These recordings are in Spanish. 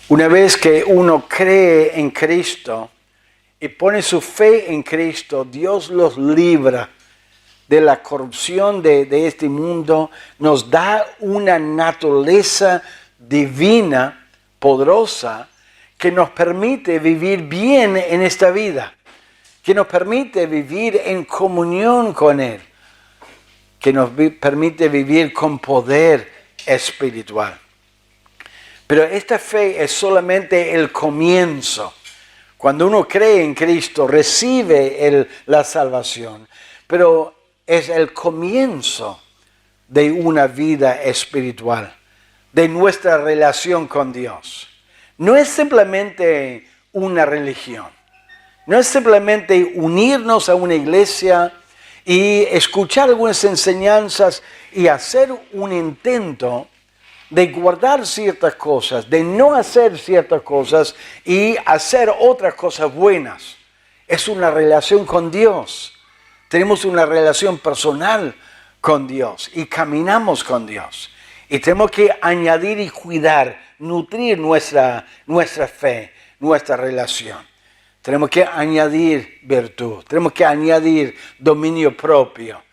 Una vez que uno cree en Cristo y pone su fe en Cristo, Dios los libra de la corrupción de este mundo, nos da una naturaleza divina, poderosa, que nos permite vivir bien en esta vida, que nos permite vivir en comunión con Él, que nos permite vivir con poder espiritual. Pero esta fe es solamente el comienzo. Cuando uno cree en Cristo, recibe la salvación, pero es el comienzo de una vida espiritual, de nuestra relación con Dios. No es simplemente una religión, no es simplemente unirnos a una iglesia y escuchar algunas enseñanzas y hacer un intento de guardar ciertas cosas, de no hacer ciertas cosas y hacer otras cosas buenas. Es una relación con Dios. Tenemos una relación personal con Dios y caminamos con Dios. Y tenemos que añadir y cuidar, nutrir nuestra fe, nuestra relación. Tenemos que añadir virtud, tenemos que añadir dominio propio.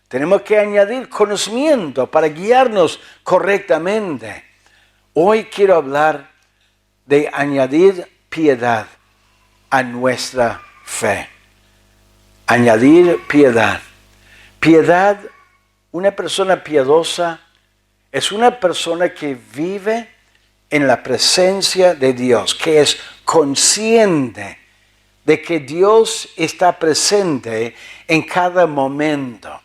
Tenemos que añadir conocimiento para guiarnos correctamente. Hoy quiero hablar de añadir piedad a nuestra fe. Añadir piedad. Piedad, una persona piadosa es una persona que vive en la presencia de Dios, que es consciente de que Dios está presente en cada momento.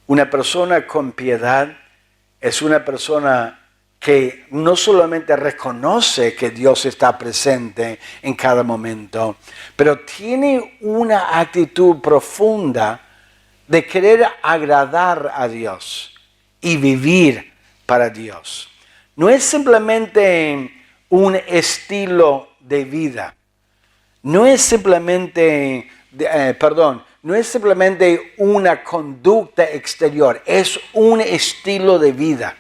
Una persona con piedad es una persona que no solamente reconoce que Dios está presente en cada momento, pero tiene una actitud profunda de querer agradar a Dios y vivir para Dios. No es simplemente un estilo de vida, no es simplemente, no es simplemente una conducta exterior, es un estilo de vida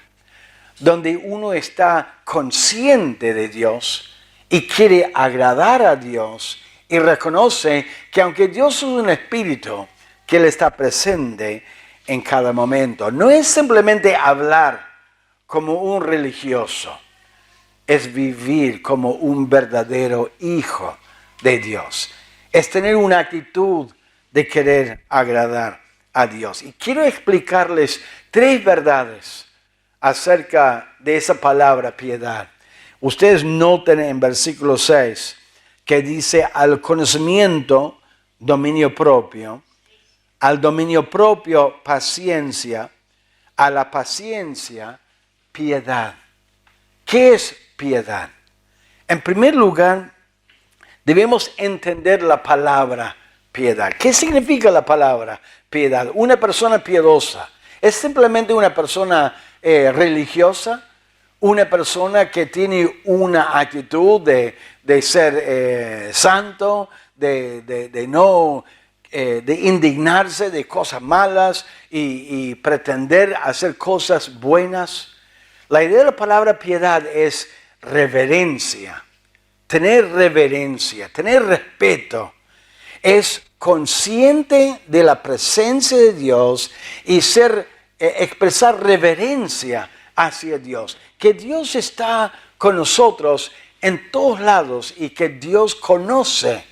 donde uno está consciente de Dios y quiere agradar a Dios y reconoce que aunque Dios es un espíritu, que Él está presente en cada momento. No es simplemente hablar como un religioso, es vivir como un verdadero hijo de Dios. Es tener una actitud de querer agradar a Dios. Y quiero explicarles 3 verdades acerca de esa palabra piedad. Ustedes noten en versículo 6 que dice al conocimiento, dominio propio, al dominio propio, paciencia, a la paciencia, piedad. ¿Qué es piedad? En primer lugar, debemos entender la palabra piedad. ¿Qué significa la palabra piedad? Una persona piedosa. ¿Es simplemente una persona religiosa? Una persona que tiene una actitud de ser santo, de no de indignarse de cosas malas y pretender hacer cosas buenas. La idea de la palabra piedad es reverencia, tener respeto. Es consciente de la presencia de Dios y expresar reverencia hacia Dios. Que Dios está con nosotros en todos lados y que Dios conoce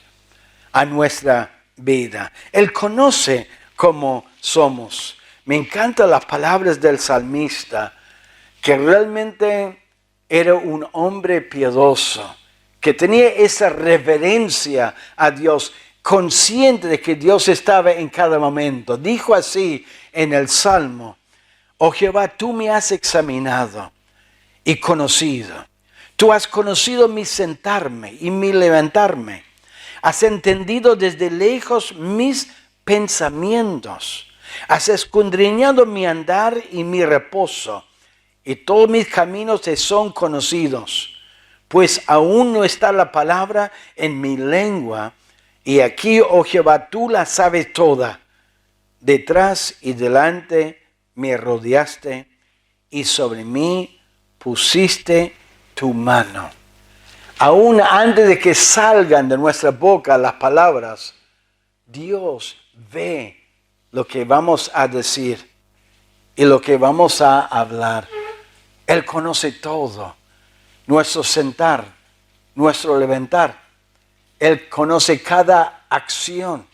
a nuestra vida. Él conoce cómo somos. Me encantan las palabras del salmista, que realmente era un hombre piadoso, que tenía esa reverencia a Dios, consciente de que Dios estaba en cada momento. Dijo así en el Salmo: oh Jehová, tú me has examinado y conocido. Tú has conocido mi sentarme y mi levantarme. Has entendido desde lejos mis pensamientos. Has escudriñado mi andar y mi reposo. Y todos mis caminos te son conocidos. Pues aún no está la palabra en mi lengua. Y aquí, oh Jehová, tú la sabes toda. Detrás y delante me rodeaste y sobre mí pusiste tu mano. Aún antes de que salgan de nuestra boca las palabras, Dios ve lo que vamos a decir y lo que vamos a hablar. Él conoce todo, nuestro sentar, nuestro levantar. Él conoce cada acción,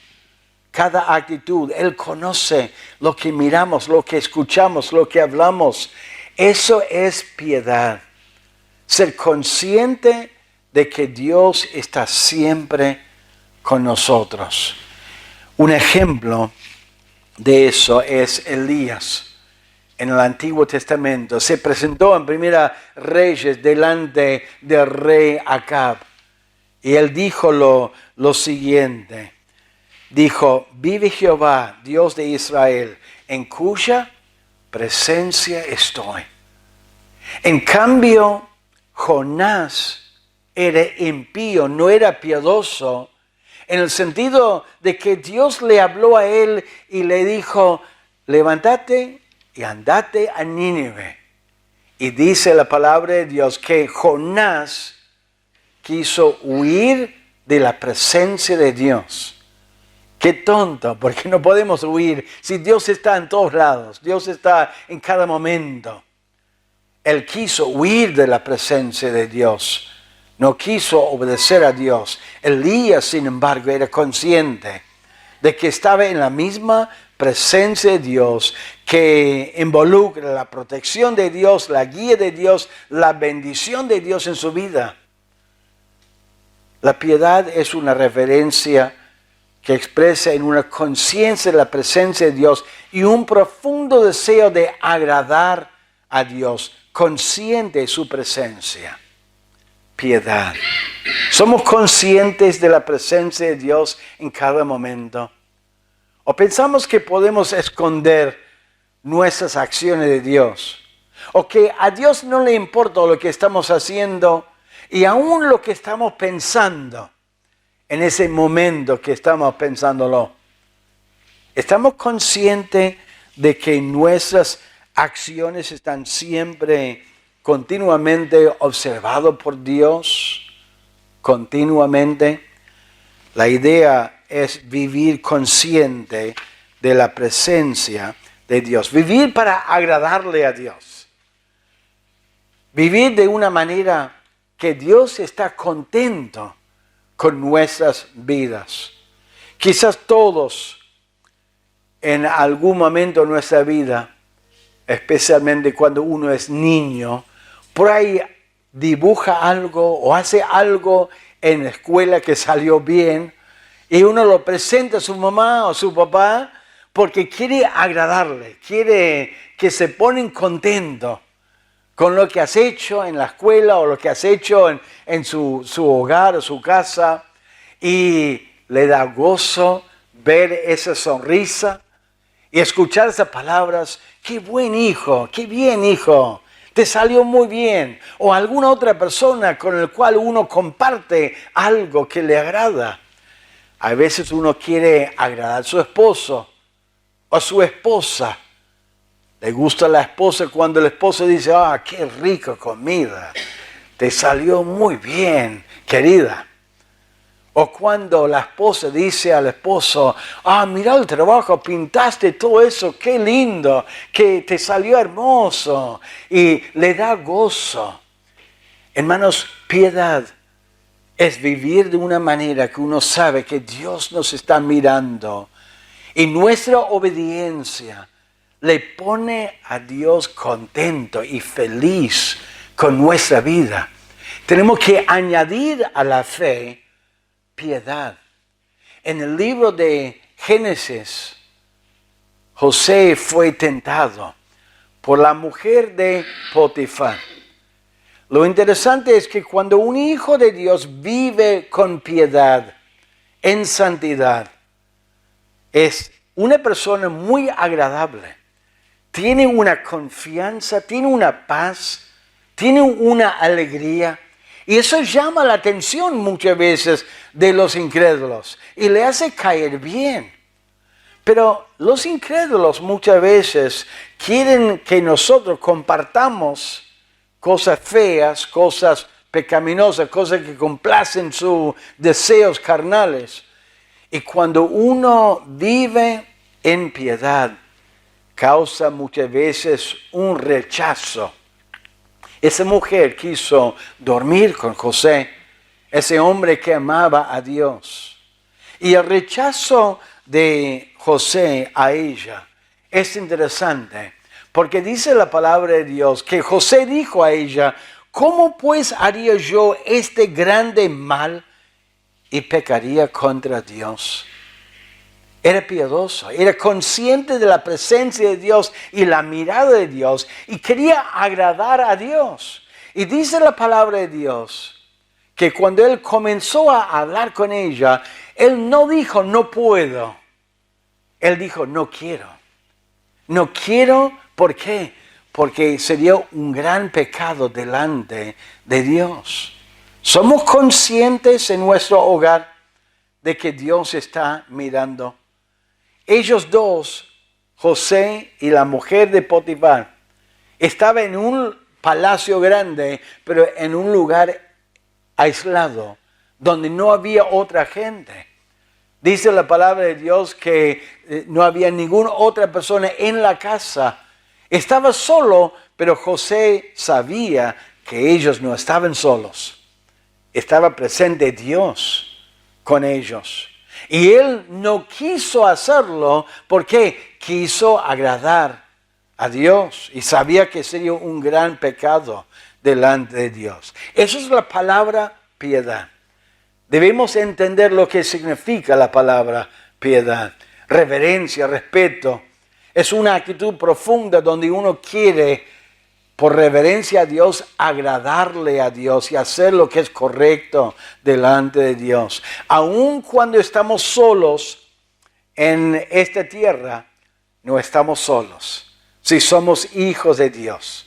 cada actitud. Él conoce lo que miramos, lo que escuchamos, lo que hablamos. Eso es piedad. Ser consciente de que Dios está siempre con nosotros. Un ejemplo de eso es Elías. En el Antiguo Testamento se presentó en Primera Reyes delante del rey Acab. Y él dijo lo siguiente. Dijo, vive Jehová, Dios de Israel, en cuya presencia estoy. En cambio, Jonás era impío, no era piadoso, en el sentido de que Dios le habló a él y le dijo, levántate y andate a Nínive. Y dice la palabra de Dios que Jonás quiso huir de la presencia de Dios. Qué tonto, porque no podemos huir si Dios está en todos lados, Dios está en cada momento. Él quiso huir de la presencia de Dios, no quiso obedecer a Dios. Elías, sin embargo, era consciente de que estaba en la misma presencia de Dios, que involucra la protección de Dios, la guía de Dios, la bendición de Dios en su vida. La piedad es una reverencia que expresa en una conciencia de la presencia de Dios y un profundo deseo de agradar a Dios, consciente de su presencia. Piedad. ¿Somos conscientes de la presencia de Dios en cada momento? ¿O pensamos que podemos esconder nuestras acciones de Dios? ¿O que a Dios no le importa lo que estamos haciendo y aún lo que estamos pensando en ese momento que estamos pensándolo? ¿Estamos conscientes de que nuestras acciones están siempre continuamente observadas por Dios? Continuamente. La idea es vivir consciente de la presencia de Dios. Vivir para agradarle a Dios. Vivir de una manera que Dios está contento con nuestras vidas. Quizás todos en algún momento de nuestra vida, especialmente cuando uno es niño, por ahí dibuja algo o hace algo en la escuela que salió bien y uno lo presenta a su mamá o su papá porque quiere agradarle, quiere que se ponen contentos con lo que has hecho en la escuela o lo que has hecho en su hogar o su casa, y le da gozo ver esa sonrisa y escuchar esas palabras. ¡Qué buen hijo! ¡Qué bien hijo! Te salió muy bien. O alguna otra persona con el cual uno comparte algo que le agrada. A veces uno quiere agradar a su esposo o a su esposa. Le gusta a la esposa cuando el esposo dice, ¡ah, qué rica comida! Te salió muy bien, querida. O cuando la esposa dice al esposo, ¡ah, mira el trabajo, pintaste todo eso, qué lindo, que te salió hermoso! Y le da gozo. Hermanos, piedad es vivir de una manera que uno sabe que Dios nos está mirando. Y nuestra obediencia le pone a Dios contento y feliz con nuestra vida. Tenemos que añadir a la fe piedad. En el libro de Génesis, José fue tentado por la mujer de Potifar. Lo interesante es que cuando un hijo de Dios vive con piedad, en santidad, es una persona muy agradable. Tiene una confianza, tiene una paz, tiene una alegría. Y eso llama la atención muchas veces de los incrédulos y le hace caer bien. Pero los incrédulos muchas veces quieren que nosotros compartamos cosas feas, cosas pecaminosas, cosas que complacen sus deseos carnales. Y cuando uno vive en piedad, causa muchas veces un rechazo. Esa mujer quiso dormir con José, ese hombre que amaba a Dios. Y el rechazo de José a ella es interesante, porque dice la palabra de Dios que José dijo a ella, ¿cómo pues haría yo este grande mal y pecaría contra Dios? Era piadoso, era consciente de la presencia de Dios y la mirada de Dios y quería agradar a Dios. Y dice la palabra de Dios que cuando él comenzó a hablar con ella, él no dijo no puedo, él dijo no quiero. No quiero, ¿por qué? Porque sería un gran pecado delante de Dios. ¿Somos conscientes en nuestro hogar de que Dios está mirando? Ellos dos, José y la mujer de Potifar, estaban en un palacio grande, pero en un lugar aislado, donde no había otra gente. Dice la palabra de Dios que no había ninguna otra persona en la casa. Estaba solo, pero José sabía que ellos no estaban solos. Estaba presente Dios con ellos. Y él no quiso hacerlo porque quiso agradar a Dios y sabía que sería un gran pecado delante de Dios. Esa es la palabra piedad. Debemos entender lo que significa la palabra piedad. Reverencia, respeto. Es una actitud profunda donde uno quiere, por reverencia a Dios, agradarle a Dios y hacer lo que es correcto delante de Dios. Aun cuando estamos solos en esta tierra, no estamos solos. Si somos hijos de Dios.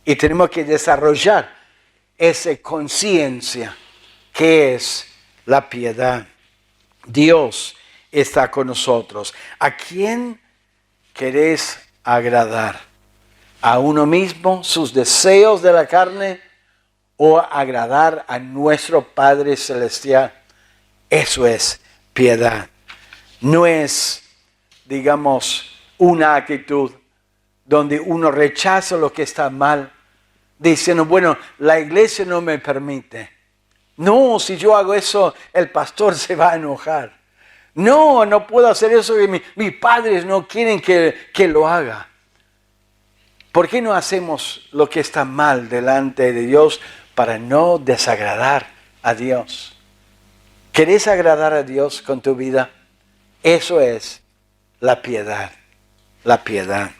Y tenemos que desarrollar esa conciencia que es la piedad. Dios está con nosotros. ¿A quién querés agradar? ¿A uno mismo, sus deseos de la carne, o agradar a nuestro Padre Celestial? Eso es piedad. No es, digamos, una actitud donde uno rechaza lo que está mal, diciendo, bueno, la iglesia no me permite. No, si yo hago eso, el pastor se va a enojar. No, no puedo hacer eso, mis padres no quieren que lo haga. ¿Por qué no hacemos lo que está mal delante de Dios para no desagradar a Dios? ¿Querés agradar a Dios con tu vida? Eso es la piedad. La piedad.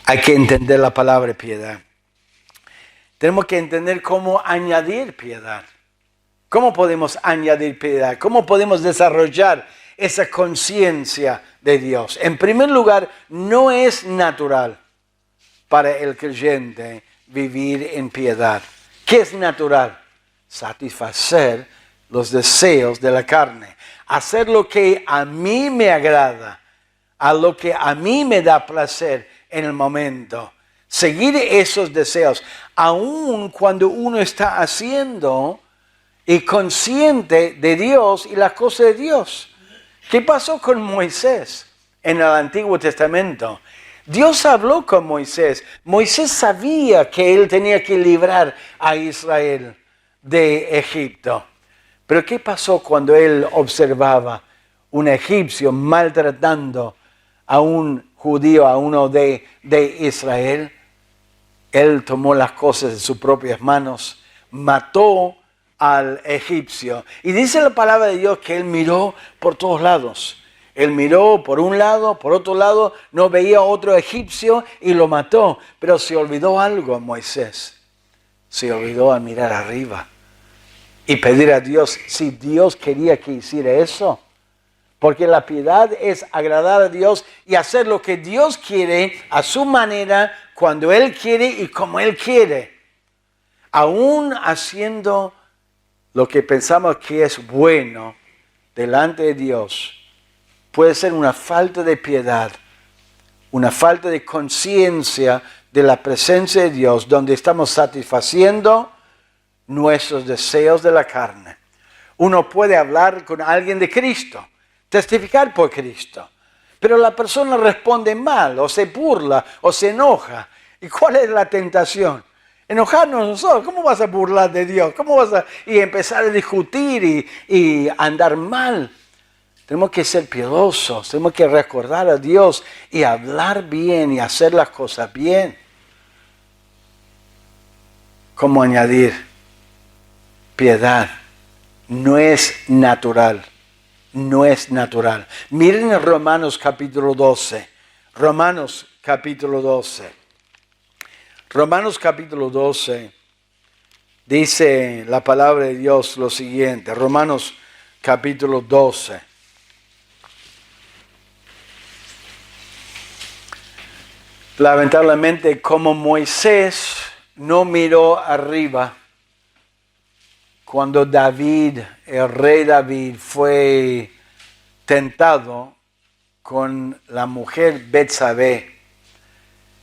Hay que entender la palabra piedad. Tenemos que entender cómo añadir piedad. ¿Cómo podemos añadir piedad? ¿Cómo podemos desarrollar esa conciencia de Dios? En primer lugar, no es natural para el creyente vivir en piedad. ¿Qué es natural? Satisfacer los deseos de la carne. Hacer lo que a mí me agrada, a lo que a mí me da placer en el momento. Seguir esos deseos, aun cuando uno está haciendo y consciente de Dios y las cosas de Dios. ¿Qué pasó con Moisés en el Antiguo Testamento? Dios habló con Moisés. Moisés sabía que él tenía que librar a Israel de Egipto. Pero ¿qué pasó cuando él observaba un egipcio maltratando a un judío, a uno de Israel? Él tomó las cosas en sus propias manos, mató al egipcio. Y dice la palabra de Dios que él miró por todos lados. Él miró por un lado, por otro lado, no veía otro egipcio y lo mató. Pero se olvidó algo Moisés. Se olvidó al mirar arriba y pedir a Dios si Dios quería que hiciera eso. Porque la piedad es agradar a Dios y hacer lo que Dios quiere a su manera, cuando Él quiere y como Él quiere. Aún haciendo lo que pensamos que es bueno delante de Dios, puede ser una falta de piedad, una falta de conciencia de la presencia de Dios, donde estamos satisfaciendo nuestros deseos de la carne. Uno puede hablar con alguien de Cristo, testificar por Cristo, pero la persona responde mal, o se burla, o se enoja. ¿Y cuál es la tentación? Enojarnos nosotros. ¿Cómo vas a burlar de Dios? ¿Cómo vas a empezar a discutir y andar mal? Tenemos que ser piadosos, tenemos que recordar a Dios y hablar bien y hacer las cosas bien. ¿Cómo añadir? Piedad no es natural, no es natural. Miren en Romanos capítulo 12, Romanos capítulo 12. Romanos capítulo 12 dice la palabra de Dios lo siguiente, Romanos capítulo 12. Lamentablemente, como Moisés no miró arriba, cuando David, el rey David, fue tentado con la mujer Betsabé,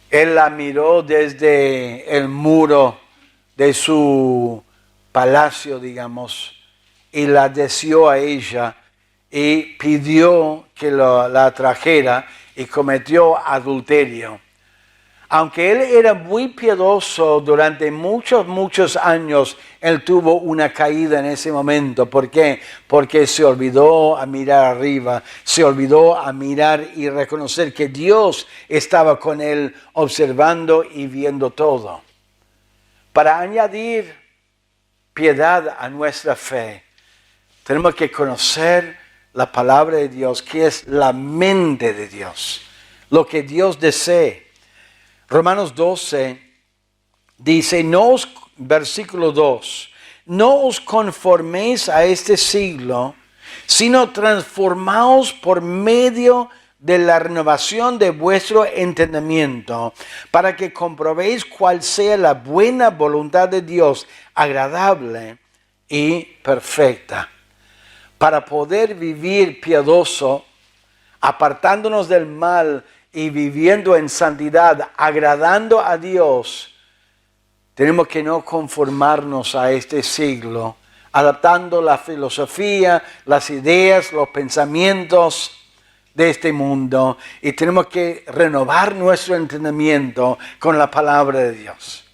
él la miró desde el muro de su palacio, digamos, y la deseó a ella y pidió que la trajera y cometió adulterio. Aunque él era muy piadoso durante muchos años, él tuvo una caída en ese momento. ¿Por qué? Porque se olvidó a mirar arriba, se olvidó a mirar y reconocer que Dios estaba con él observando y viendo todo. Para añadir piedad a nuestra fe, tenemos que conocer la palabra de Dios, que es la mente de Dios, lo que Dios desea. Romanos 12 dice, versículo 2, no os conforméis a este siglo, sino transformaos por medio de la renovación de vuestro entendimiento, para que comprobéis cuál sea la buena voluntad de Dios, agradable y perfecta. Para poder vivir piadoso, apartándonos del mal y viviendo en santidad, agradando a Dios, tenemos que no conformarnos a este siglo, adaptando la filosofía, las ideas, los pensamientos de este mundo, y tenemos que renovar nuestro entendimiento con la palabra de Dios.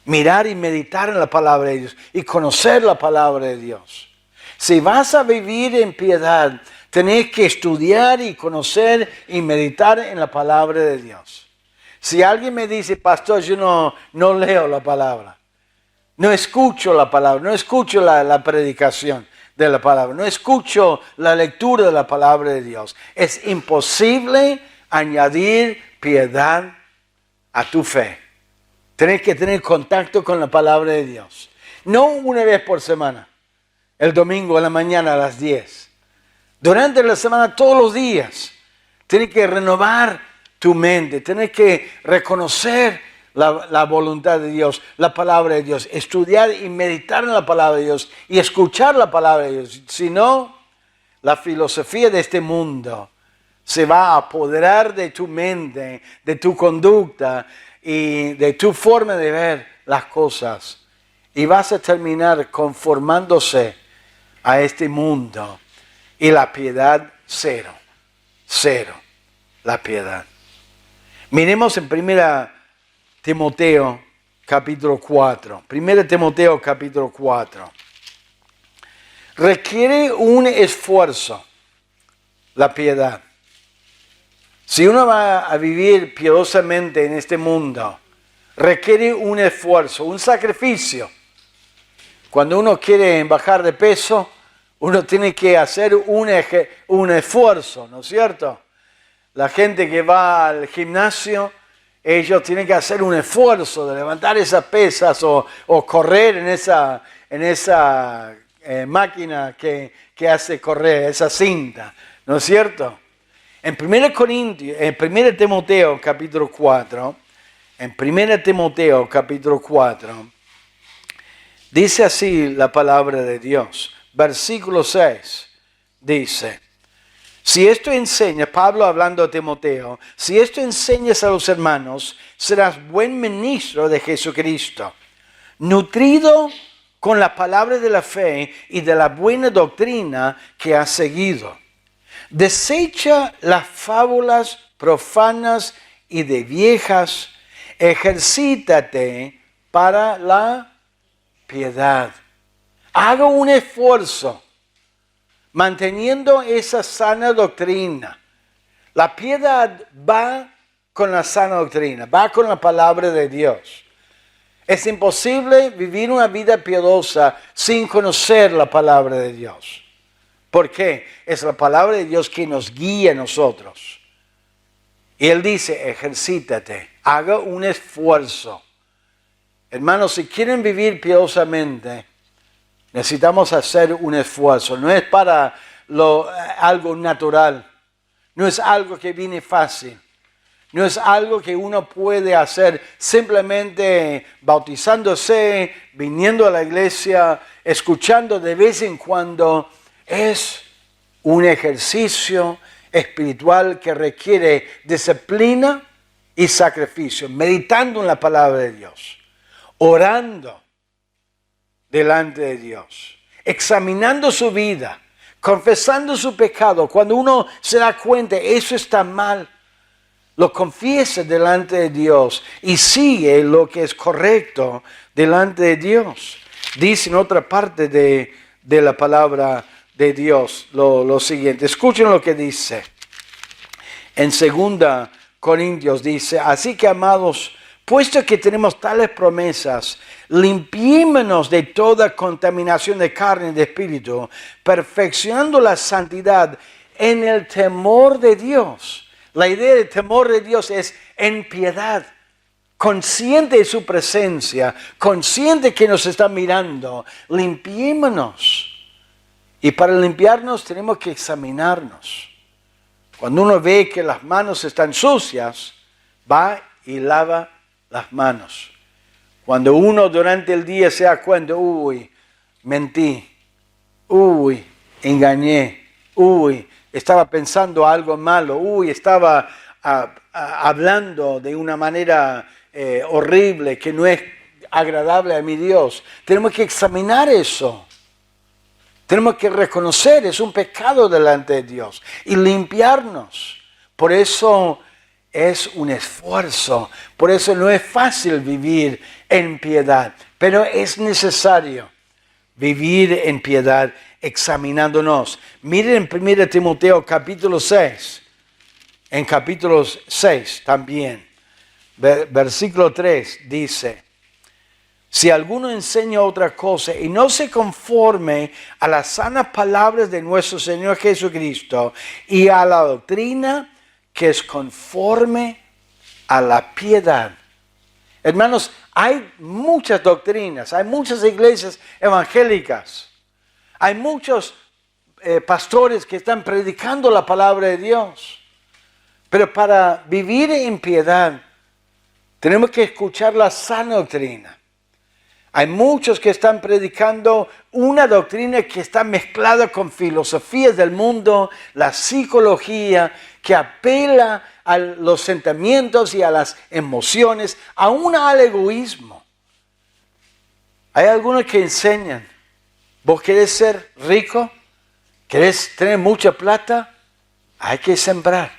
Mirar y meditar en la palabra de Dios y conocer la palabra de Dios. Si vas a vivir en piedad, tenés que estudiar y conocer y meditar en la palabra de Dios. Si alguien me dice, pastor, yo no leo la palabra, no escucho la palabra, no escucho la predicación de la palabra, no escucho la lectura de la palabra de Dios, es imposible añadir piedad a tu fe. Tenés que tener contacto con la palabra de Dios. No una vez por semana, el domingo en la mañana a las 10. Durante la semana, todos los días, tienes que renovar tu mente, tienes que reconocer la voluntad de Dios, la palabra de Dios, estudiar y meditar en la palabra de Dios y escuchar la palabra de Dios. Si no, la filosofía de este mundo se va a apoderar de tu mente, de tu conducta y de tu forma de ver las cosas. Y vas a terminar conformándose a este mundo. Y la piedad, cero, la piedad. Miremos en 1 Timoteo capítulo 4. 1 Timoteo capítulo 4. Requiere un esfuerzo la piedad. Si uno va a vivir piadosamente en este mundo, requiere un esfuerzo, un sacrificio. Cuando uno quiere bajar de peso, uno tiene que hacer un esfuerzo, ¿no es cierto? La gente que va al gimnasio, ellos tienen que hacer un esfuerzo de levantar esas pesas o correr en esa máquina que hace correr, esa cinta, ¿no es cierto? En 1 Timoteo capítulo 4, dice así la palabra de Dios. Versículo 6 dice, si esto enseñas, Pablo hablando a Timoteo, si esto enseñas a los hermanos, serás buen ministro de Jesucristo, nutrido con la palabra de la fe y de la buena doctrina que has seguido. Desecha las fábulas profanas y de viejas, ejercítate para la piedad. Haga un esfuerzo manteniendo esa sana doctrina. La piedad va con la sana doctrina, va con la palabra de Dios. Es imposible vivir una vida piadosa sin conocer la palabra de Dios. ¿Por qué? Es la palabra de Dios que nos guía a nosotros. Y Él dice, ejercítate, haga un esfuerzo. Hermanos, si quieren vivir piadosamente, necesitamos hacer un esfuerzo. No es para algo natural. No es algo que viene fácil. No es algo que uno puede hacer simplemente bautizándose, viniendo a la iglesia, escuchando de vez en cuando. Es un ejercicio espiritual que requiere disciplina y sacrificio, meditando en la palabra de Dios, orando delante de Dios, examinando su vida, confesando su pecado. Cuando uno se da cuenta, eso está mal, lo confiesa delante de Dios y sigue lo que es correcto delante de Dios. Dice en otra parte de la palabra de Dios lo siguiente. Escuchen lo que dice. En 2 Corintios dice, así que amados, puesto que tenemos tales promesas, limpiémonos de toda contaminación de carne y de espíritu, perfeccionando la santidad en el temor de Dios. La idea del temor de Dios es en piedad, consciente de su presencia, consciente que nos está mirando. Limpiémonos. Y para limpiarnos tenemos que examinarnos. Cuando uno ve que las manos están sucias, va y lava las manos. Cuando uno durante el día se da cuenta, mentí, engañé, estaba pensando algo malo, estaba hablando de una manera horrible que no es agradable a mi Dios. Tenemos que examinar eso. Tenemos que reconocer, es un pecado delante de Dios y limpiarnos. Por eso es un esfuerzo, por eso no es fácil vivir en piedad, pero es necesario vivir en piedad examinándonos. Miren en 1 Timoteo capítulo 6, en capítulo 6 también, versículo 3 dice, si alguno enseña otra cosa y no se conforme a las sanas palabras de nuestro Señor Jesucristo y a la doctrina que es conforme a la piedad. Hermanos, hay muchas doctrinas, hay muchas iglesias evangélicas, hay muchos pastores que están predicando la palabra de Dios. Pero para vivir en piedad tenemos que escuchar la sana doctrina. Hay muchos que están predicando una doctrina que está mezclada con filosofías del mundo, la psicología, que apela a los sentimientos y a las emociones, aún al egoísmo. Hay algunos que enseñan, ¿vos querés ser rico? ¿Querés tener mucha plata? Hay que sembrar.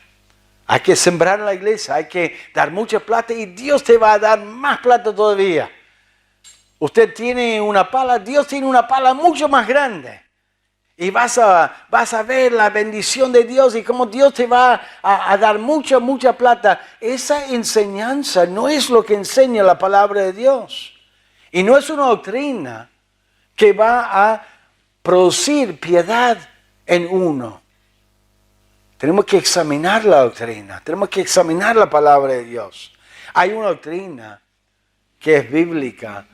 Hay que sembrar en la iglesia, hay que dar mucha plata y Dios te va a dar más plata todavía. Usted tiene una pala, Dios tiene una pala mucho más grande. Y vas a ver la bendición de Dios y cómo Dios te va a dar mucha plata. Esa enseñanza no es lo que enseña la palabra de Dios. Y no es una doctrina que va a producir piedad en uno. Tenemos que examinar la doctrina, tenemos que examinar la palabra de Dios. Hay una doctrina que es bíblica,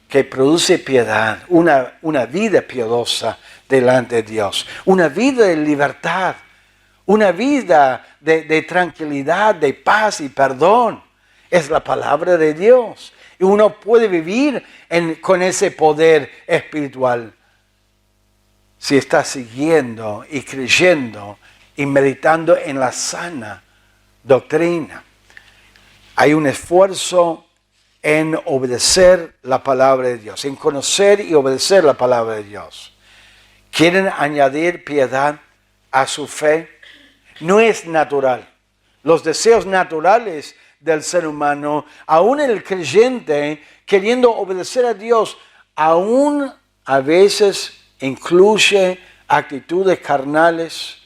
que produce piedad, una vida piadosa delante de Dios, una vida de libertad, una vida de tranquilidad, de paz y perdón. Es la palabra de Dios. Y uno puede vivir con ese poder espiritual si está siguiendo y creyendo y meditando en la sana doctrina. Hay un esfuerzo en obedecer la palabra de Dios, en conocer y obedecer la palabra de Dios. ¿Quieren añadir piedad a su fe? No es natural. Los deseos naturales del ser humano, aún el creyente queriendo obedecer a Dios, aún a veces incluye actitudes carnales.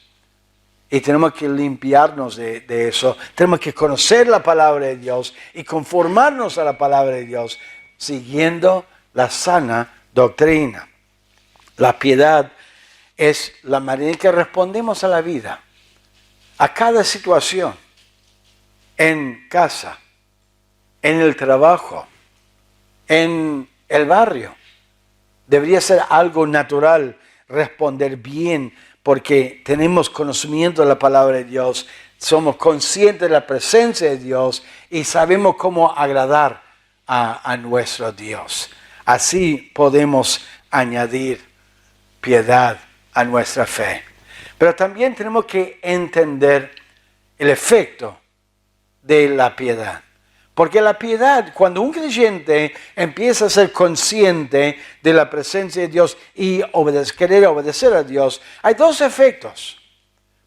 Y tenemos que limpiarnos de eso. Tenemos que conocer la palabra de Dios y conformarnos a la palabra de Dios, siguiendo la sana doctrina. La piedad es la manera en que respondemos a la vida, a cada situación, en casa, en el trabajo, en el barrio. Debería ser algo natural responder bien, porque tenemos conocimiento de la palabra de Dios, somos conscientes de la presencia de Dios y sabemos cómo agradar a nuestro Dios. Así podemos añadir piedad a nuestra fe. Pero también tenemos que entender el efecto de la piedad. Porque la piedad, cuando un creyente empieza a ser consciente de la presencia de Dios y querer obedecer a Dios, hay dos efectos.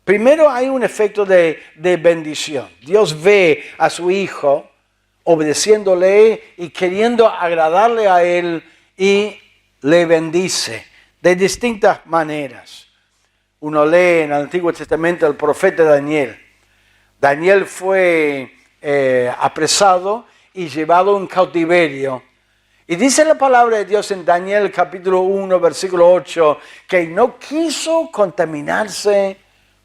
Primero hay un efecto de bendición. Dios ve a su Hijo obedeciéndole y queriendo agradarle a Él y le bendice de distintas maneras. Uno lee en el Antiguo Testamento al profeta Daniel. Daniel fue apresado y llevado en cautiverio. Y dice la palabra de Dios en Daniel capítulo 1, versículo 8, que no quiso contaminarse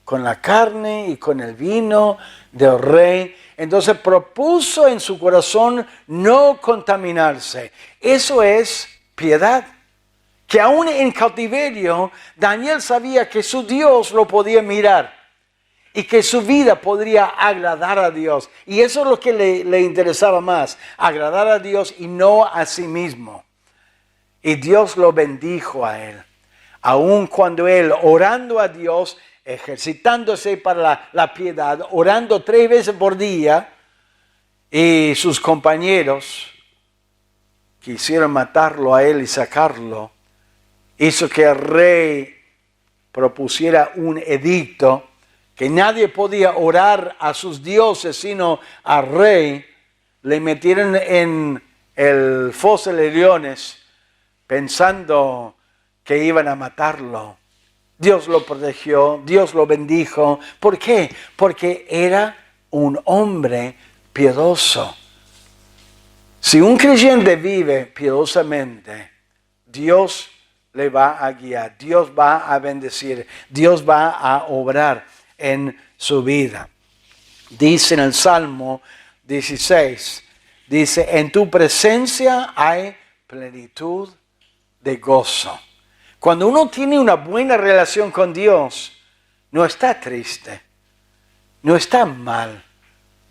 con la carne y con el vino del rey. Entonces propuso en su corazón no contaminarse. Eso es piedad. Que aún en cautiverio, Daniel sabía que su Dios lo podía mirar y que su vida podría agradar a Dios. Y eso es lo que le interesaba más, agradar a Dios y no a sí mismo. Y Dios lo bendijo a él. Aun cuando él, orando a Dios, ejercitándose para la piedad, orando 3 veces por día, y sus compañeros quisieron matarlo a él y sacarlo, hizo que el rey propusiera un edicto que nadie podía orar a sus dioses sino al rey. Le metieron en el foso de leones pensando que iban a matarlo. Dios lo protegió, Dios lo bendijo. ¿Por qué? Porque era un hombre piadoso. Si un creyente vive piadosamente, Dios le va a guiar, Dios va a bendecir, Dios va a obrar en su vida. Dice en el Salmo 16, dice, en tu presencia hay plenitud de gozo. Cuando uno tiene una buena relación con Dios, no está triste, no está mal,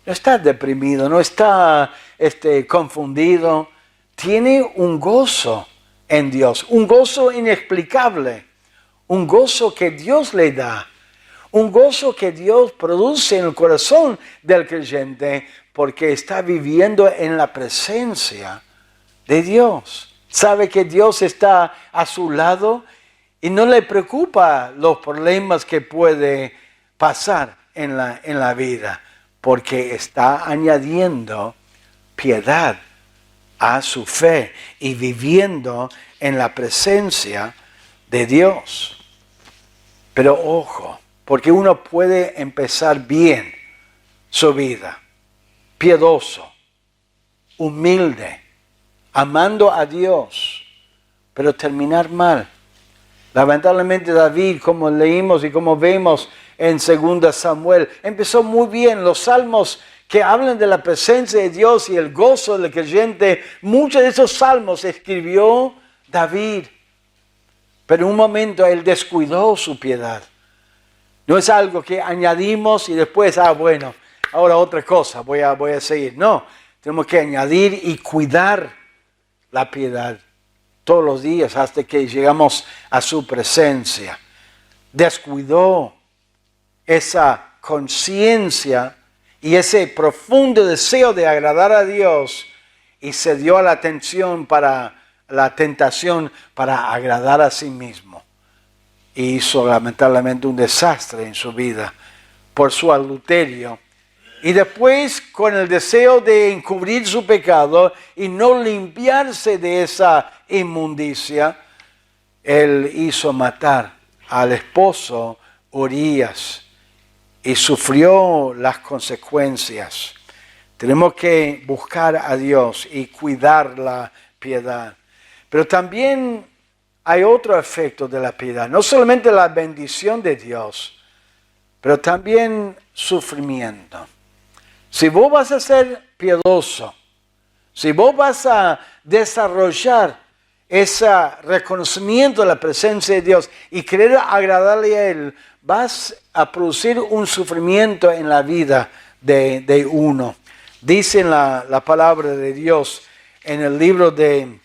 no está deprimido, no está confundido. Tiene un gozo en Dios, un gozo inexplicable, un gozo que Dios le da, un gozo que Dios produce en el corazón del creyente porque está viviendo en la presencia de Dios. Sabe que Dios está a su lado y no le preocupa los problemas que puede pasar en la vida, porque está añadiendo piedad a su fe y viviendo en la presencia de Dios. Pero ojo, porque uno puede empezar bien su vida, piadoso, humilde, amando a Dios, pero terminar mal. Lamentablemente David, como leímos y como vemos en 2 Samuel, empezó muy bien. Los salmos que hablan de la presencia de Dios y el gozo del creyente, muchos de esos salmos escribió David. Pero en un momento él descuidó su piedad. No es algo que añadimos y después, bueno, ahora otra cosa, voy a seguir. No, tenemos que añadir y cuidar la piedad todos los días hasta que llegamos a su presencia. Descuidó esa conciencia y ese profundo deseo de agradar a Dios y se dio a la tentación para agradar a sí mismo. Y hizo lamentablemente un desastre en su vida por su adulterio. Y después, con el deseo de encubrir su pecado y no limpiarse de esa inmundicia, él hizo matar al esposo Urías y sufrió las consecuencias. Tenemos que buscar a Dios y cuidar la piedad. Pero también hay otro efecto de la piedad, no solamente la bendición de Dios, pero también sufrimiento. Si vos vas a ser piadoso, si vos vas a desarrollar ese reconocimiento de la presencia de Dios y querer agradarle a Él, vas a producir un sufrimiento en la vida de uno. Dice la palabra de Dios en el libro de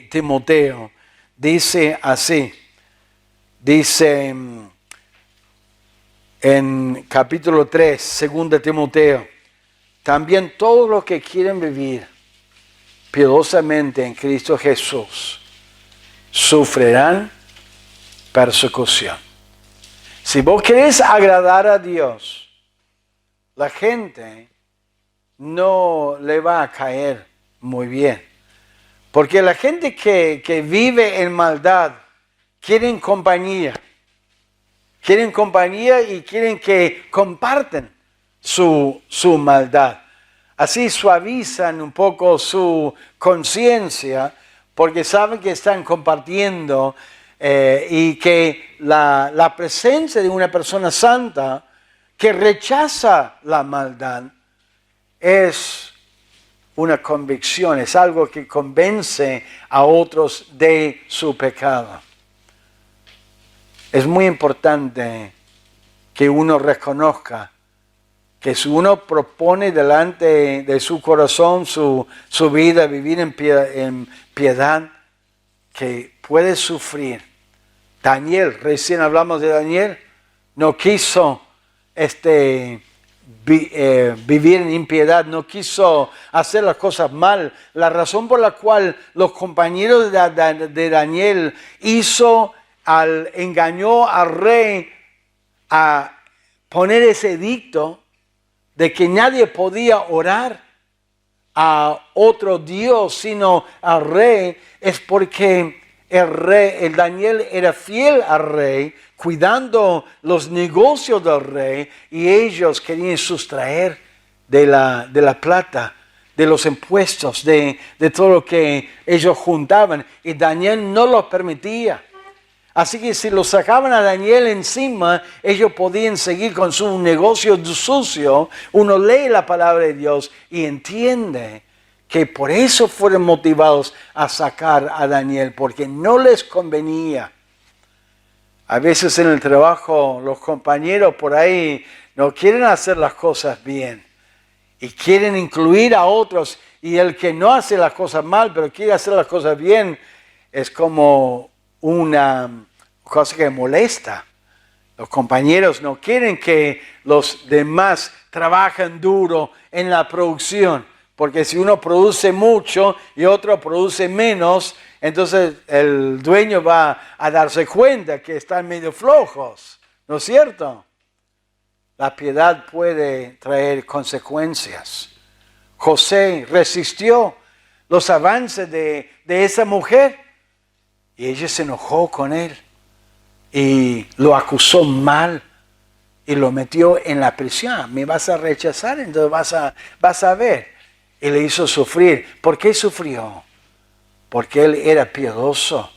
Timoteo, dice así, dice en capítulo 3, 2 Timoteo, también todos los que quieren vivir piadosamente en Cristo Jesús sufrirán persecución. Si vos querés agradar a Dios, la gente no le va a caer muy bien. Porque la gente que vive en maldad quieren compañía. Quieren compañía y quieren que comparten su maldad. Así suavizan un poco su conciencia porque saben que están compartiendo y que la presencia de una persona santa que rechaza la maldad es una convicción, es algo que convence a otros de su pecado. Es muy importante que uno reconozca que si uno propone delante de su corazón su vida, vivir en piedad, que puede sufrir. Daniel, recién hablamos de Daniel, no quiso vivir en impiedad, no quiso hacer las cosas mal. La razón por la cual los compañeros de Daniel engañó al rey a poner ese edicto de que nadie podía orar a otro Dios sino al rey, es porque el Daniel era fiel al rey, cuidando los negocios del rey, y ellos querían sustraer de la plata, de los impuestos, de todo lo que ellos juntaban, y Daniel no lo permitía. Así que si lo sacaban a Daniel encima, ellos podían seguir con su negocio sucio. Uno lee la palabra de Dios y entiende que por eso fueron motivados a sacar a Daniel, porque no les convenía. A veces en el trabajo los compañeros por ahí no quieren hacer las cosas bien y quieren incluir a otros, y el que no hace las cosas mal pero quiere hacer las cosas bien es como una cosa que molesta. Los compañeros no quieren que los demás trabajen duro en la producción, porque si uno produce mucho y otro produce menos, entonces el dueño va a darse cuenta que están medio flojos, ¿no es cierto? La piedad puede traer consecuencias. José resistió los avances de esa mujer y ella se enojó con él y lo acusó mal y lo metió en la prisión. Me vas a rechazar, entonces vas a ver. Y le hizo sufrir. ¿Por qué sufrió? Porque él era piadoso,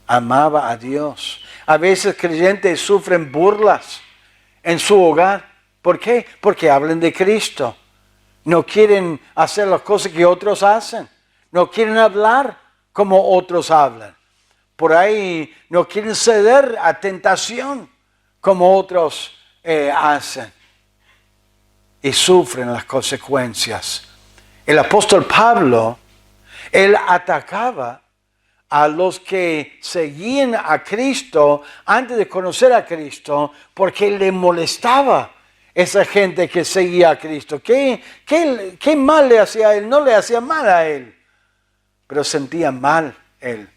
amaba a Dios. A veces creyentes sufren burlas en su hogar. ¿Por qué? Porque hablan de Cristo. No quieren hacer las cosas que otros hacen. No quieren hablar como otros hablan. Por ahí no quieren ceder a tentación como otros hacen. Y sufren las consecuencias. El apóstol Pablo, él atacaba a los que seguían a Cristo antes de conocer a Cristo porque le molestaba esa gente que seguía a Cristo? ¿Qué mal le hacía a él? No le hacía mal a él, pero sentía mal él.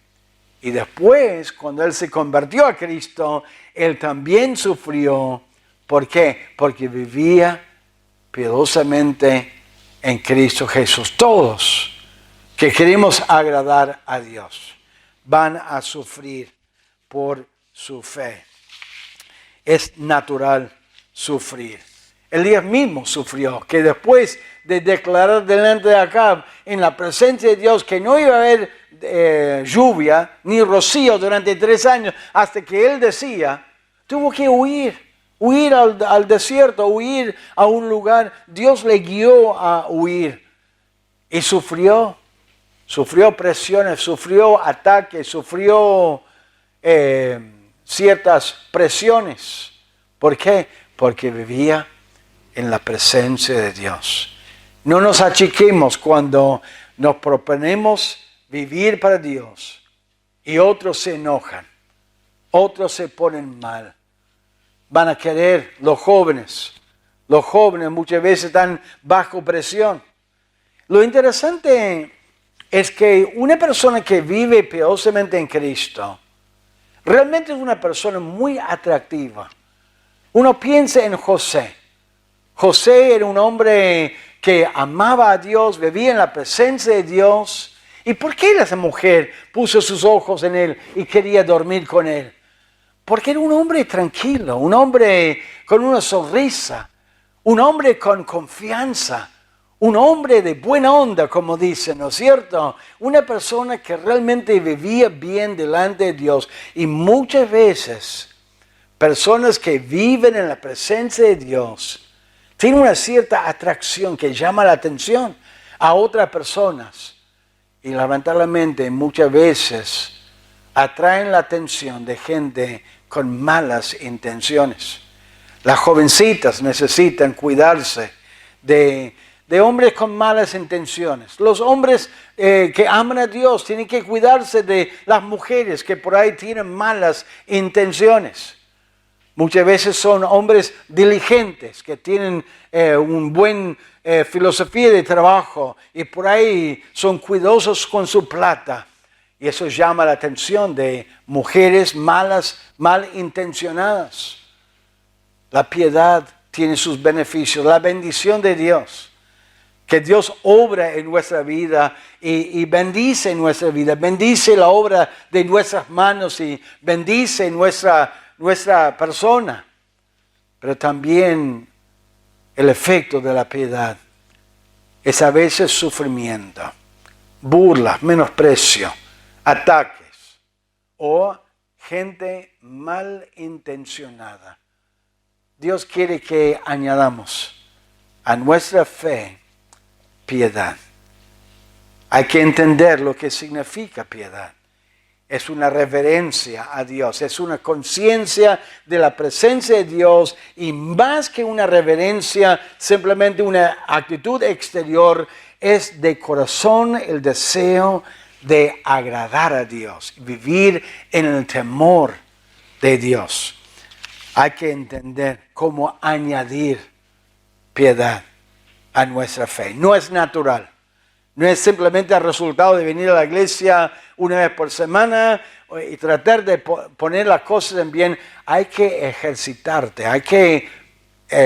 Y después, cuando él se convirtió a Cristo, él también sufrió. ¿Por qué? Porque vivía piadosamente en Cristo Jesús. Todos que queremos agradar a Dios van a sufrir por su fe. Es natural sufrir. Elías mismo sufrió, que después de declarar delante de Acab en la presencia de Dios que no iba a haber lluvia ni rocío durante 3 años, hasta que él decía, tuvo que huir al desierto, huir a un lugar. Dios le guió a huir y sufrió presiones, sufrió ataques, sufrió ciertas presiones. ¿Por qué? Porque vivía en la presencia de Dios. No nos achiquemos cuando nos proponemos vivir para Dios y otros se enojan, otros se ponen mal. Van a querer, los jóvenes muchas veces están bajo presión. Lo interesante es que una persona que vive piadosamente en Cristo realmente es una persona muy atractiva. Uno piensa en José. José era un hombre que amaba a Dios, vivía en la presencia de Dios. ¿Y por qué esa mujer puso sus ojos en él y quería dormir con él? Porque era un hombre tranquilo, un hombre con una sonrisa, un hombre con confianza, un hombre de buena onda, como dicen, ¿no es cierto? Una persona que realmente vivía bien delante de Dios. Y muchas veces, personas que viven en la presencia de Dios tienen una cierta atracción que llama la atención a otras personas. Y lamentablemente muchas veces atraen la atención de gente con malas intenciones. Las jovencitas necesitan cuidarse de hombres con malas intenciones. Los hombres que aman a Dios tienen que cuidarse de las mujeres que por ahí tienen malas intenciones. Muchas veces son hombres diligentes que tienen un buen filosofía de trabajo y por ahí son cuidadosos con su plata. Y eso llama la atención de mujeres malintencionadas. La piedad tiene sus beneficios, la bendición de Dios. Que Dios obra en nuestra vida y bendice nuestra vida, bendice la obra de nuestras manos y bendice nuestra persona. Pero también el efecto de la piedad es a veces sufrimiento, burla, menosprecio, ataques o gente malintencionada. Dios quiere que añadamos a nuestra fe piedad. Hay que entender lo que significa piedad. Es una reverencia a Dios, es una conciencia de la presencia de Dios y más que una reverencia, simplemente una actitud exterior, es de corazón el deseo de agradar a Dios, vivir en el temor de Dios. Hay que entender cómo añadir piedad a nuestra fe. No es natural. No es simplemente el resultado de venir a la iglesia una vez por semana y tratar de poner las cosas en bien. Hay que ejercitarte, hay que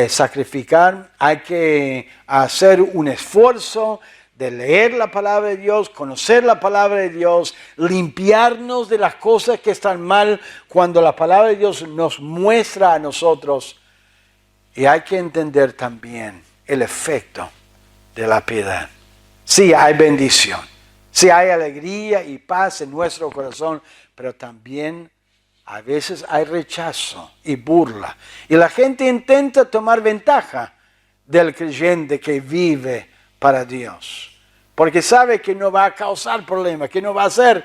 sacrificar, hay que hacer un esfuerzo de leer la palabra de Dios, conocer la palabra de Dios, limpiarnos de las cosas que están mal cuando la palabra de Dios nos muestra a nosotros. Y hay que entender también el efecto de la piedad. Sí hay bendición, sí hay alegría y paz en nuestro corazón, pero también a veces hay rechazo y burla. Y la gente intenta tomar ventaja del creyente que vive para Dios, porque sabe que no va a causar problemas, que no va a hacer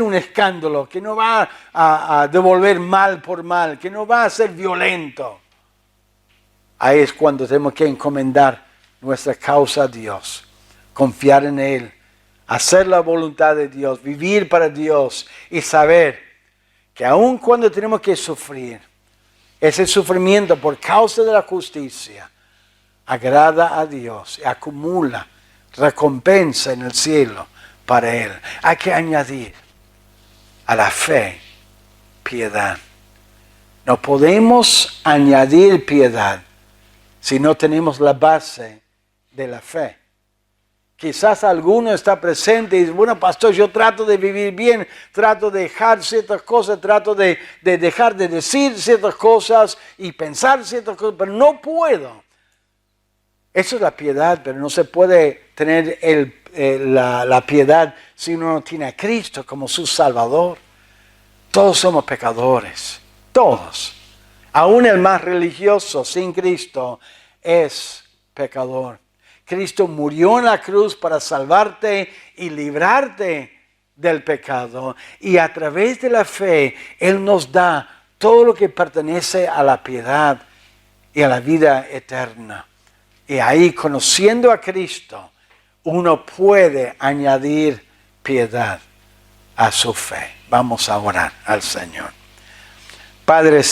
un escándalo, que no va a devolver mal por mal, que no va a ser violento. Ahí es cuando tenemos que encomendar nuestra causa a Dios, confiar en Él, hacer la voluntad de Dios, vivir para Dios y saber que aun cuando tenemos que sufrir, ese sufrimiento por causa de la justicia agrada a Dios y acumula recompensa en el cielo para Él. Hay que añadir a la fe piedad. No podemos añadir piedad si no tenemos la base de la fe. Quizás alguno está presente y dice, bueno, pastor, yo trato de vivir bien, trato de dejar ciertas cosas, trato de dejar de decir ciertas cosas y pensar ciertas cosas, pero no puedo. Eso es la piedad, pero no se puede tener la piedad si uno no tiene a Cristo como su Salvador. Todos somos pecadores, todos. Aún el más religioso sin Cristo es pecador. Cristo murió en la cruz para salvarte y librarte del pecado. Y a través de la fe, Él nos da todo lo que pertenece a la piedad y a la vida eterna. Y ahí, conociendo a Cristo, uno puede añadir piedad a su fe. Vamos a orar al Señor. Padre